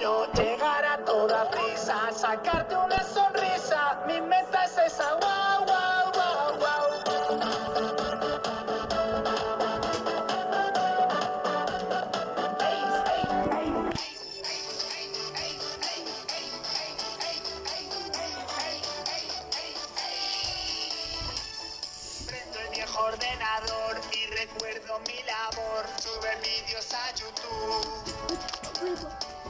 Quiero llegar a toda prisa, sacarte una sonrisa. Mi meta es esa, wow, wow, wow, wow. Prendo el viejo ordenador y recuerdo mi labor. Sube vídeos a YouTube.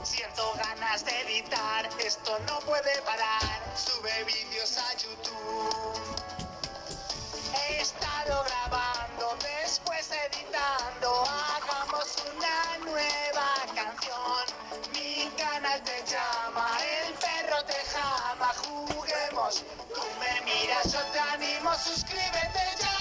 Siento ganas de editar, esto no puede parar. Sube vídeos a YouTube. He estado grabando, después editando. Hagamos una nueva canción. Mi canal te llama, el perro te jama. Juguemos, tú me miras, yo te animo. Suscríbete ya.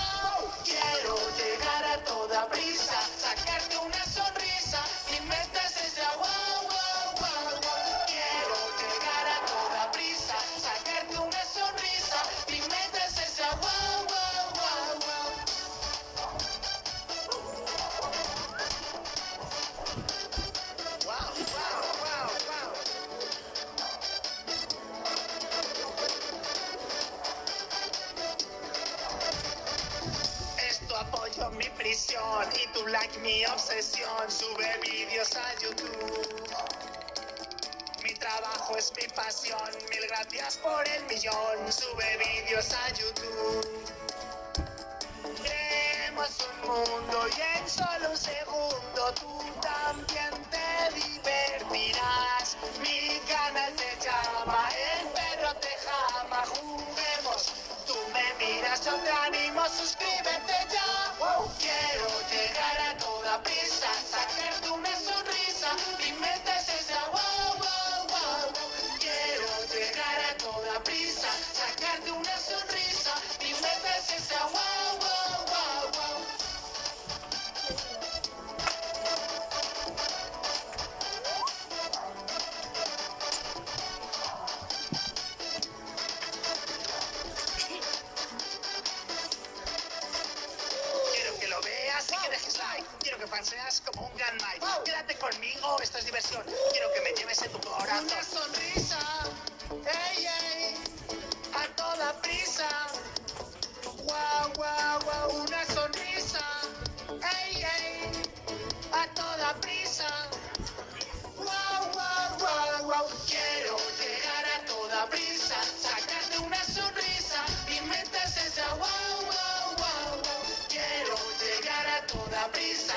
Quiero llegar a toda prisa, sacarte una sonrisa. Mi meta es esa, wow, wow, wow, wow. Quiero llegar a toda prisa, sacarte una sonrisa. Mi meta es esa, wow, wow, wow, wow. Wow, wow, wow, wow. Esto apoyo mi prisión y tu like mi obsesión. Sube vídeos a YouTube. Mi trabajo es mi pasión. Mil gracias por el millón. Sube vídeos a YouTube. Creemos un mundo y en solo un segundo tú también te divertirás. Mi canal te llama, el perro te jama. Juguemos, tú me miras, yo te animo. Suscríbete ya. Quiero llegar a toda prisa, sacarte una sonrisa. Mi meta es esa, wow, wow, wow. Quiero llegar a toda prisa, sacarte una sonrisa. Mi meta es esa, wow, wow, wow, wow. Quiero que lo veas y que dejes like. Quiero que fanseas como un gran Mike. Quédate conmigo, esto es diversión. Quiero que me lleves en tu corazón. Una sonrisa, ey, ey, a toda prisa. Guau, guau, guau, una sonrisa, ey, ey, a toda prisa. Guau, guau, guau, guau. Quiero llegar a toda prisa, sacarte una sonrisa. Mi meta es esa, guau, guau, guau, guau. Quiero llegar a toda prisa,